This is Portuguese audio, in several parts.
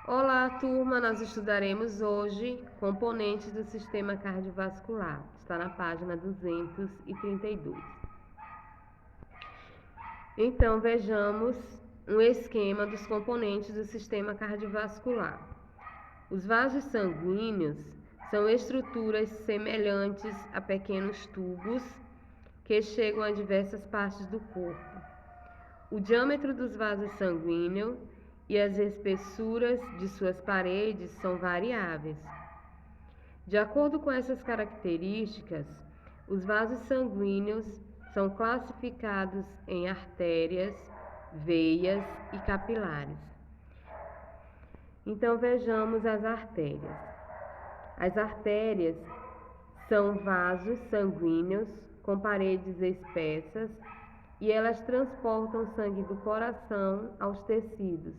Olá, turma! Nós estudaremos hoje componentes do sistema cardiovascular. Está na página 232. Então, vejamos um esquema dos componentes do sistema cardiovascular. Os vasos sanguíneos são estruturas semelhantes a pequenos tubos que chegam a diversas partes do corpo. O diâmetro dos vasos sanguíneos e as espessuras de suas paredes são variáveis. De acordo com essas características, os vasos sanguíneos são classificados em artérias, veias e capilares. Então vejamos as artérias. As artérias são vasos sanguíneos com paredes espessas e elas transportam sangue do coração aos tecidos.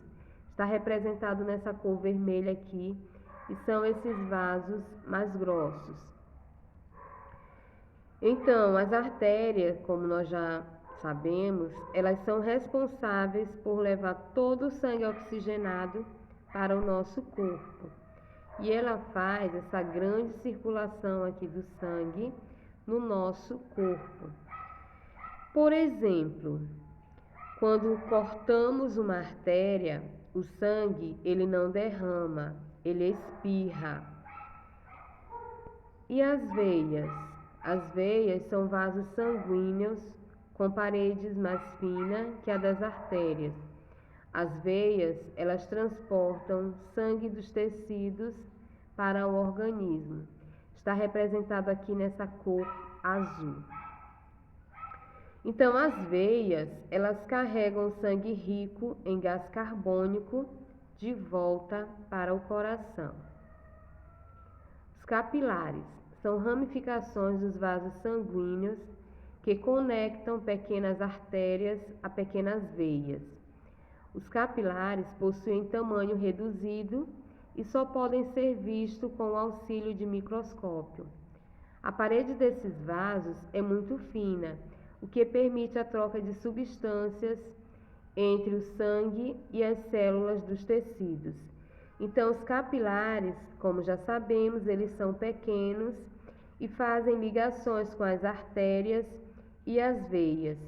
Está representado nessa cor vermelha aqui, e são esses vasos mais grossos. Então, as artérias, como nós já sabemos, elas são responsáveis por levar todo o sangue oxigenado para o nosso corpo. E ela faz essa grande circulação aqui do sangue no nosso corpo. Por exemplo, quando cortamos uma artéria, o sangue ele não derrama, ele espirra. E as veias? As veias são vasos sanguíneos com paredes mais finas que a das artérias. As veias, elas transportam sangue dos tecidos para o organismo. Está representado aqui nessa cor azul. Então, as veias, elas carregam sangue rico em gás carbônico de volta para o coração. Os capilares são ramificações dos vasos sanguíneos que conectam pequenas artérias a pequenas veias. Os capilares possuem tamanho reduzido e só podem ser vistos com o auxílio de microscópio. A parede desses vasos é muito fina, o que permite a troca de substâncias entre o sangue e as células dos tecidos. Então, os capilares, como já sabemos, eles são pequenos e fazem ligações com as artérias e as veias,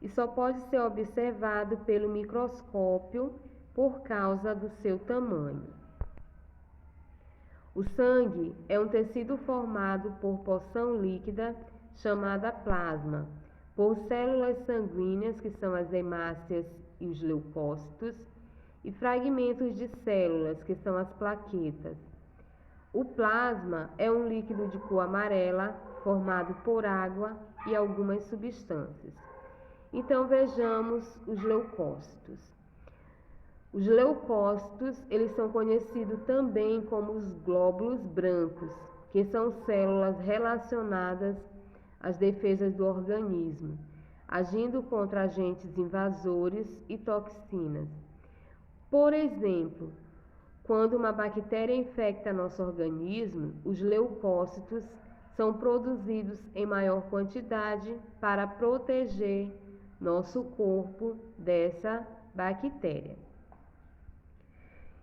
e só pode ser observado pelo microscópio por causa do seu tamanho. O sangue é um tecido formado por porção líquida chamada plasma, por células sanguíneas, que são as hemácias e os leucócitos, e fragmentos de células, que são as plaquetas. O plasma é um líquido de cor amarela, formado por água e algumas substâncias. Então vejamos os leucócitos. Os leucócitos, eles são conhecidos também como os glóbulos brancos, que são células relacionadas às defesas do organismo, agindo contra agentes invasores e toxinas. Por exemplo, quando uma bactéria infecta nosso organismo, os leucócitos são produzidos em maior quantidade para proteger nosso corpo dessa bactéria.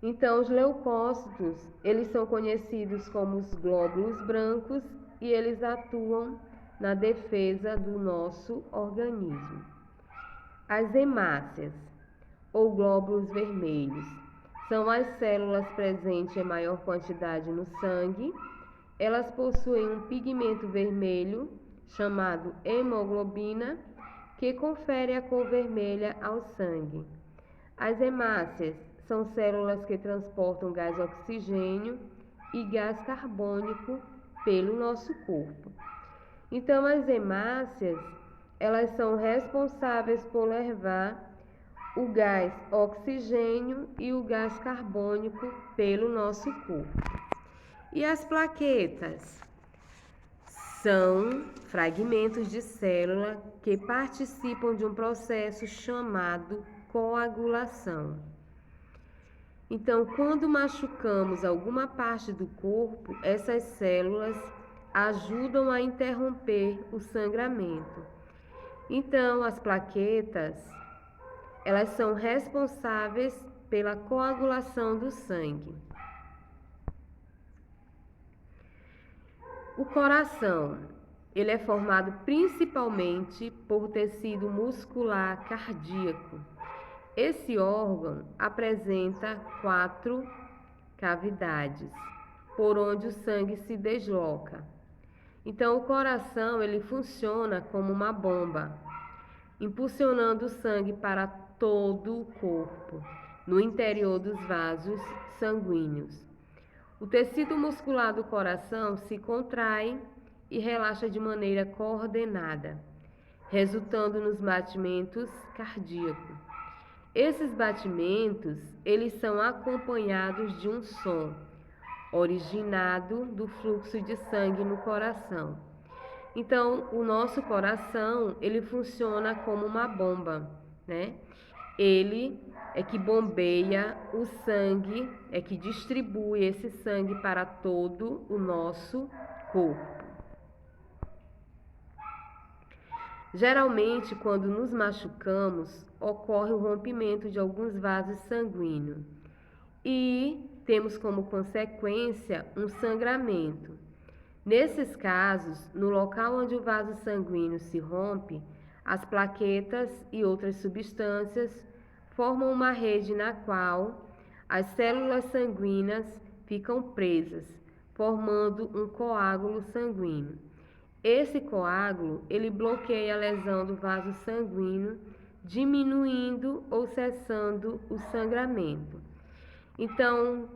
Então, os leucócitos, eles são conhecidos como os glóbulos brancos e eles atuam na defesa do nosso organismo. As hemácias, ou glóbulos vermelhos, são as células presentes em maior quantidade no sangue. Elas possuem um pigmento vermelho, chamado hemoglobina, que confere a cor vermelha ao sangue. As hemácias são células que transportam gás oxigênio e gás carbônico pelo nosso corpo. Então, as hemácias, elas são responsáveis por levar o gás oxigênio e o gás carbônico pelo nosso corpo. E as plaquetas são fragmentos de célula que participam de um processo chamado coagulação. Então, quando machucamos alguma parte do corpo, essas células ajudam a interromper o sangramento. Então, as plaquetas, elas são responsáveis pela coagulação do sangue. O coração, ele é formado principalmente por tecido muscular cardíaco. Esse órgão apresenta 4 cavidades, por onde o sangue se desloca. Então, o coração, ele funciona como uma bomba, impulsionando o sangue para todo o corpo, no interior dos vasos sanguíneos. O tecido muscular do coração se contrai e relaxa de maneira coordenada, resultando nos batimentos cardíacos. Esses batimentos, eles são acompanhados de um som, originado do fluxo de sangue no coração. Então, o nosso coração, ele funciona como uma bomba, né? Ele é que bombeia o sangue, é que distribui esse sangue para todo o nosso corpo. Geralmente, quando nos machucamos, ocorre o rompimento de alguns vasos sanguíneos e temos como consequência um sangramento. Nesses casos, no local onde o vaso sanguíneo se rompe, as plaquetas e outras substâncias formam uma rede na qual as células sanguíneas ficam presas, formando um coágulo sanguíneo. Esse coágulo, ele bloqueia a lesão do vaso sanguíneo, diminuindo ou cessando o sangramento. Então,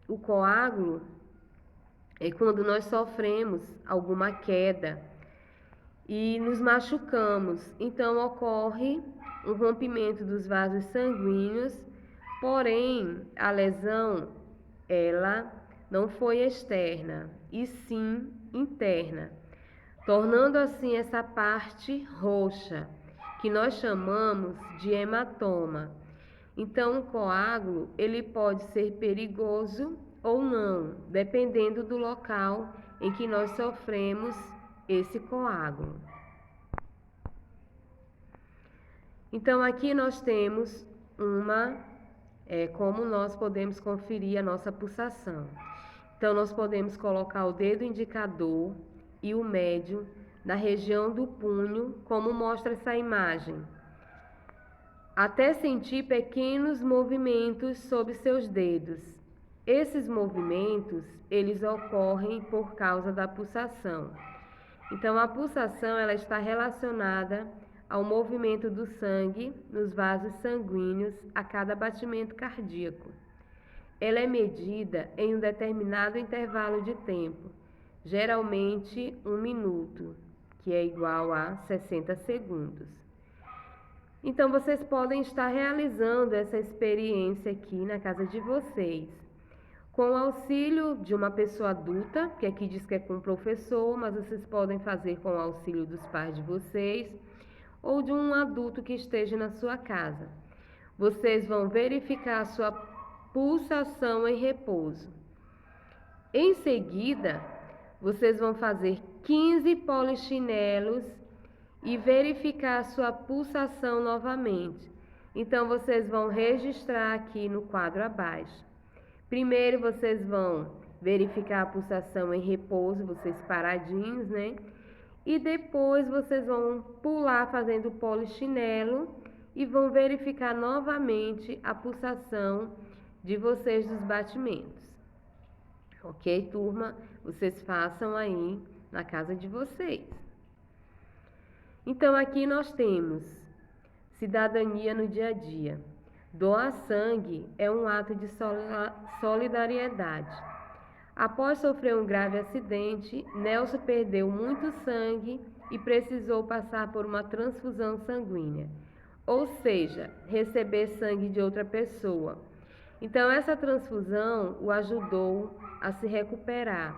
o coágulo é quando nós sofremos alguma queda e nos machucamos. Então, ocorre um rompimento dos vasos sanguíneos, porém, a lesão, ela não foi externa, e sim interna, tornando assim essa parte roxa, que nós chamamos de hematoma. Então, o coágulo, ele pode ser perigoso ou não, dependendo do local em que nós sofremos esse coágulo. Então, aqui nós temos como nós podemos conferir a nossa pulsação. Então, nós podemos colocar o dedo indicador e o médio na região do punho, como mostra essa imagem, até sentir pequenos movimentos sob seus dedos. Esses movimentos, eles ocorrem por causa da pulsação. Então, a pulsação, ela está relacionada ao movimento do sangue nos vasos sanguíneos a cada batimento cardíaco. Ela é medida em um determinado intervalo de tempo, geralmente 1 minuto, que é igual a 60 segundos. Então, vocês podem estar realizando essa experiência aqui na casa de vocês, com o auxílio de uma pessoa adulta, que aqui diz que é com um professor, mas vocês podem fazer com o auxílio dos pais de vocês, ou de um adulto que esteja na sua casa. Vocês vão verificar a sua pulsação em repouso. Em seguida, vocês vão fazer 15 polichinelos e verificar a sua pulsação novamente. Então, vocês vão registrar aqui no quadro abaixo. Primeiro, vocês vão verificar a pulsação em repouso, vocês paradinhos, né? E depois, vocês vão pular fazendo polichinelo e vão verificar novamente a pulsação de vocês dos batimentos. Ok, turma? Vocês façam aí na casa de vocês. Então, aqui nós temos cidadania no dia a dia. Doar sangue é um ato de solidariedade. Após sofrer um grave acidente, Nelson perdeu muito sangue e precisou passar por uma transfusão sanguínea, ou seja, receber sangue de outra pessoa. Então, essa transfusão o ajudou a se recuperar.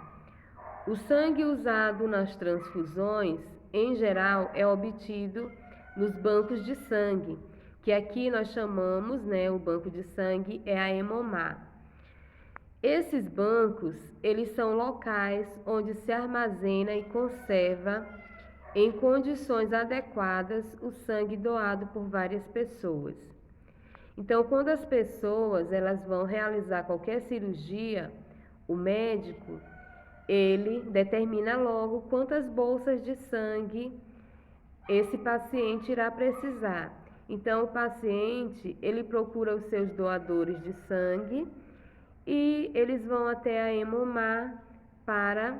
O sangue usado nas transfusões, em geral, é obtido nos bancos de sangue, que aqui nós chamamos, o banco de sangue é a hemomar. Esses bancos, eles são locais onde se armazena e conserva em condições adequadas o sangue doado por várias pessoas. Então, quando as pessoas elas vão realizar qualquer cirurgia, o médico ele determina logo quantas bolsas de sangue esse paciente irá precisar. Então, o paciente ele procura os seus doadores de sangue e eles vão até a Hemomar para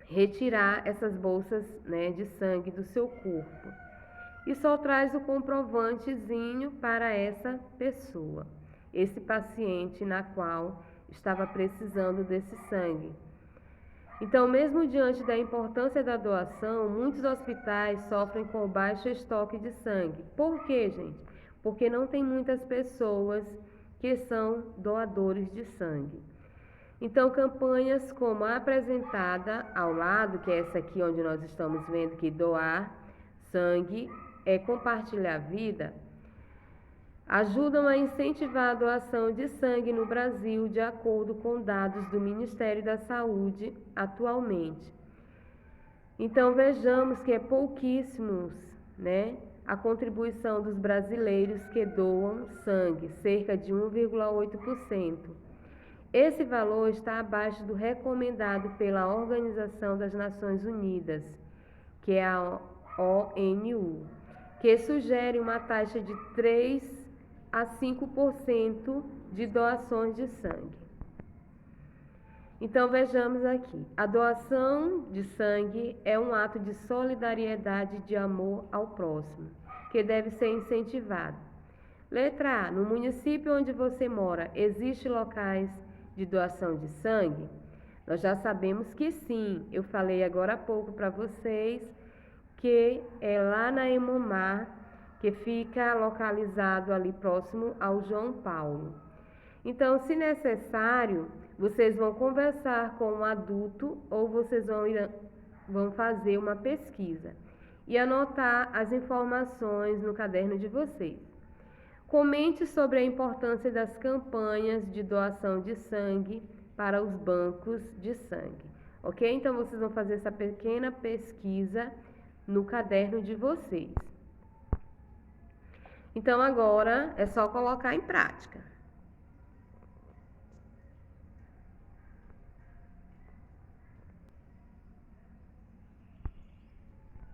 retirar essas bolsas, né, de sangue do seu corpo. E só traz o comprovantezinho para essa pessoa, esse paciente na qual estava precisando desse sangue. Então, mesmo diante da importância da doação, muitos hospitais sofrem com baixo estoque de sangue. Por quê, gente? Porque não tem muitas pessoas que são doadores de sangue. Então, campanhas como a apresentada ao lado, que é essa aqui onde nós estamos vendo que doar sangue é compartilhar vida, ajudam a incentivar a doação de sangue no Brasil, de acordo com dados do Ministério da Saúde atualmente. Então, vejamos que é pouquíssimos, né, a contribuição dos brasileiros que doam sangue, cerca de 1,8%. Esse valor está abaixo do recomendado pela Organização das Nações Unidas, que é a ONU, que sugere uma taxa de 3 a 5% de doações de sangue. Então, vejamos aqui. A doação de sangue é um ato de solidariedade e de amor ao próximo, que deve ser incentivado. Letra A. No município onde você mora, existem locais de doação de sangue? Nós já sabemos que sim. Eu falei agora há pouco para vocês que é lá na Hemomar, que fica localizado ali próximo ao João Paulo. Então, se necessário, vocês vão conversar com um adulto ou vocês vão fazer uma pesquisa e anotar as informações no caderno de vocês. Comente sobre a importância das campanhas de doação de sangue para os bancos de sangue, ok? Então, vocês vão fazer essa pequena pesquisa no caderno de vocês. Então, agora é só colocar em prática.